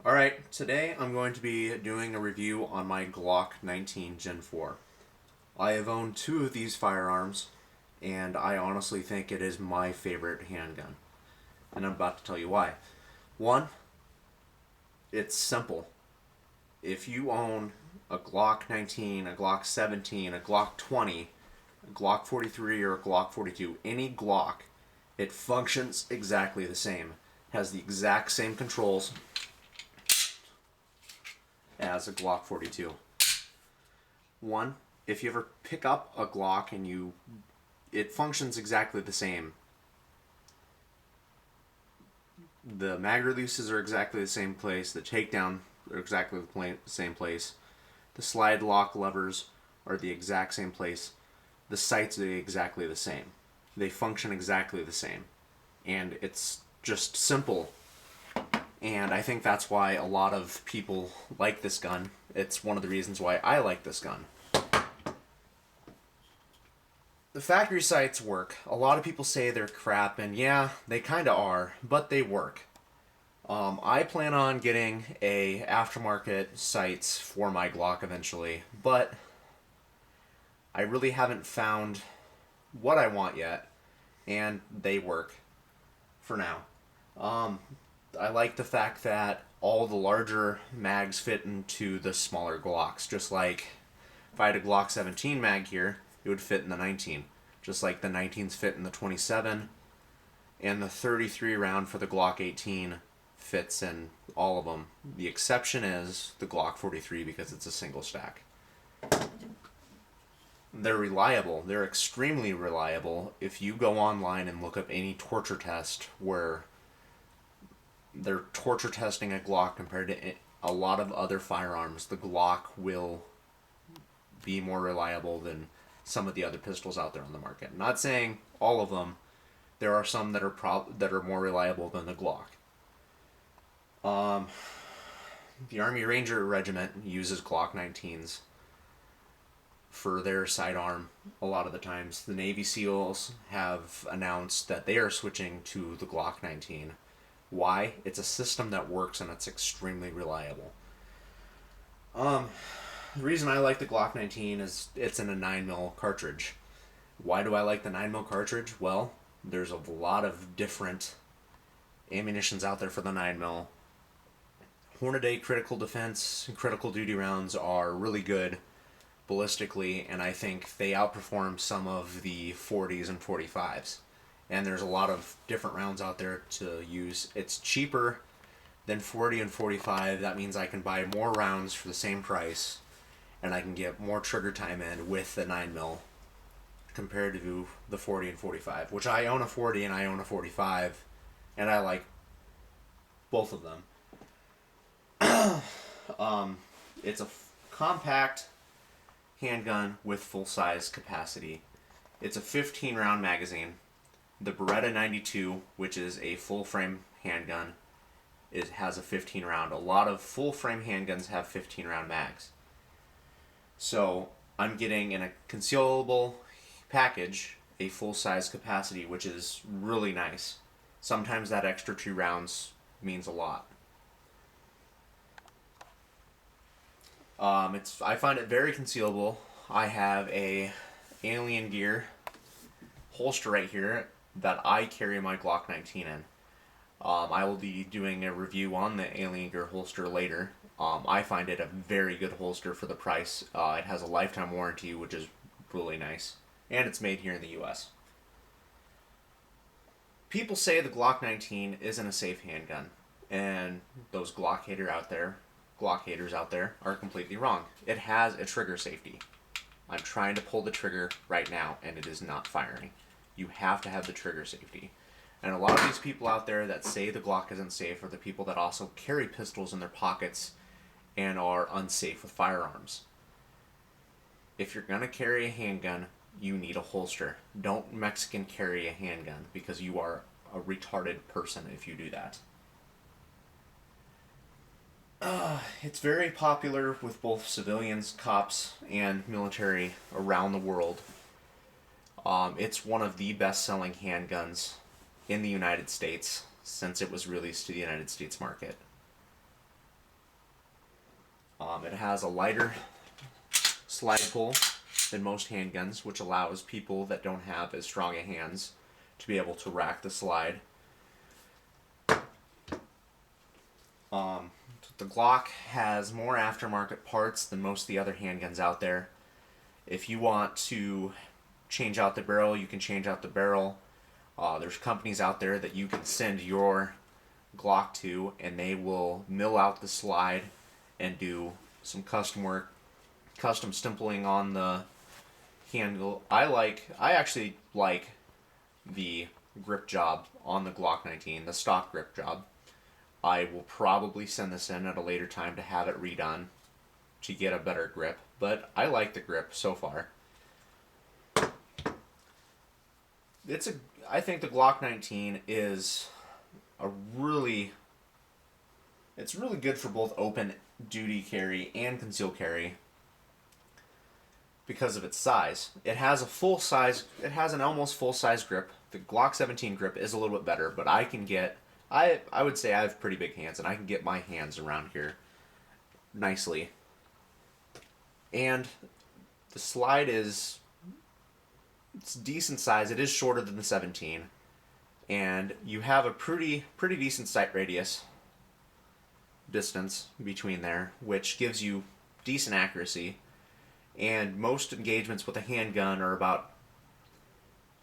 Alright, today I'm going to be doing a review on my Glock 19 Gen 4. I have owned two of these firearms, and I honestly think it is my favorite handgun. And I'm about to tell you why. One, it's simple. If you own a Glock 19, a Glock 17, a Glock 20, a Glock 43, or a Glock 42, any Glock, it functions exactly the same. Has the exact same controls as a Glock 42. One, if you ever pick up a Glock and it functions exactly the same. The mag releases are exactly the same place. The takedown are exactly the same place. The slide lock levers are the exact same place. The sights are exactly the same. They function exactly the same. And it's just simple. And I think that's why a lot of people like this gun. It's one of the reasons why I like this gun. The factory sights work. A lot of people say they're crap, and yeah, they kind of are, but they work. I plan on getting a aftermarket sights for my Glock eventually, but I really haven't found what I want yet, and they work for now. I like the fact that all the larger mags fit into the smaller Glocks. Just like if I had a Glock 17 mag here, it would fit in the 19. Just like the 19s fit in the 27, and the 33 round for the Glock 18 fits in all of them. The exception is the Glock 43 because it's a single stack. They're reliable. They're extremely reliable. If you go online and look up any torture test where they're torture testing a Glock compared to a lot of other firearms, the Glock will be more reliable than some of the other pistols out there on the market. I'm not saying all of them. There are some that are more reliable than the Glock. The Army Ranger Regiment uses Glock 19s for their sidearm a lot of the times. The Navy SEALs have announced that they are switching to the Glock 19. Why? It's a system that works and it's extremely reliable. The reason I like the Glock 19 is it's in a 9mm cartridge. Why do I like the 9mm cartridge? Well, there's a lot of different ammunitions out there for the 9mm. Hornady critical defense and critical duty rounds are really good ballistically, and I think they outperform some of the 40s and 45s. And there's a lot of different rounds out there to use. It's cheaper than 40 and 45. That means I can buy more rounds for the same price, and I can get more trigger time in with the 9mm compared to the 40 and 45, which I own a 40 and I own a 45, and I like both of them. It's a compact handgun with full-size capacity. It's a 15-round magazine. The Beretta 92, which is a full-frame handgun, it has a 15-round. A lot of full-frame handguns have 15-round mags. So I'm getting in a concealable package a full-size capacity, which is really nice. Sometimes that extra 2 rounds means a lot. I find it very concealable. I have a Alien Gear holster right here that I carry my Glock 19 in. I will be doing a review on the Alien Gear holster later. I find it a very good holster for the price. It has a lifetime warranty, which is really nice. And it's made here in the US. People say the Glock 19 isn't a safe handgun. And those Glock haters out there are completely wrong. It has a trigger safety. I'm trying to pull the trigger right now and it is not firing. You have to have the trigger safety. And a lot of these people out there that say the Glock isn't safe are the people that also carry pistols in their pockets and are unsafe with firearms. If you're going to carry a handgun, you need a holster. Don't Mexican carry a handgun because you are a retarded person if you do that. It's very popular with both civilians, cops, and military around the world. It's one of the best-selling handguns in the United States since it was released to the United States market. It has a lighter slide pull than most handguns, which allows people that don't have as strong a hands to be able to rack the slide. The Glock has more aftermarket parts than most of the other handguns out there. If you want to change out the barrel, you can change out the barrel. There's companies out there that you can send your Glock to, and they will mill out the slide and do some custom work, custom stippling on the handle. I actually like the grip job on the Glock 19, the stock grip job. I will probably send this in at a later time to have it redone to get a better grip, but I like the grip so far. I think the Glock 19 is it's really good for both open duty carry and concealed carry because of its size. It has an almost full size grip. The Glock 17 grip is a little bit better, but I would say I have pretty big hands, and I can get my hands around here nicely. And the slide it's decent size. It is shorter than the 17, and you have a pretty decent sight radius distance between there, which gives you decent accuracy. And most engagements with a handgun are about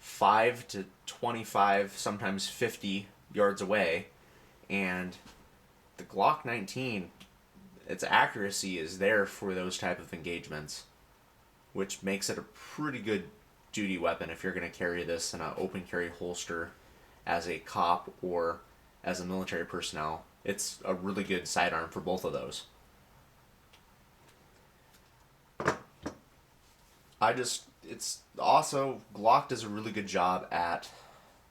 5 to 25, sometimes 50 yards away, and the Glock 19, its accuracy is there for those type of engagements, which makes it a pretty good duty weapon if you're going to carry this in an open carry holster as a cop or as a military personnel. It's a really good sidearm for both of those. Glock does a really good job at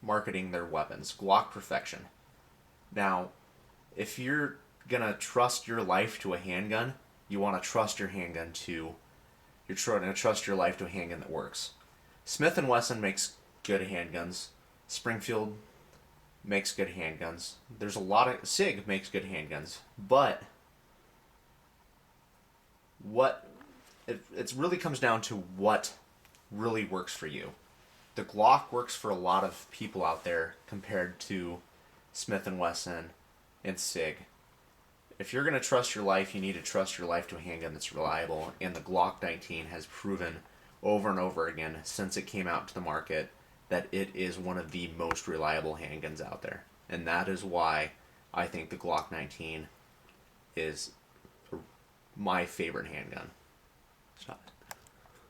marketing their weapons. Glock perfection. Now, if you're gonna trust your life to a handgun, you want to trust your handgun to. You're trying to trust your life to a handgun that works. Smith and Wesson makes good handguns. Springfield makes good handguns. There's a lot of SIG makes good handguns, but it really comes down to what really works for you. The Glock works for a lot of people out there compared to Smith and Wesson and SIG. If you're going to trust your life, you need to trust your life to a handgun that's reliable, and the Glock 19 has proven over and over again since it came out to the market that it is one of the most reliable handguns out there. And that is why I think the Glock 19 is my favorite handgun. Stop it.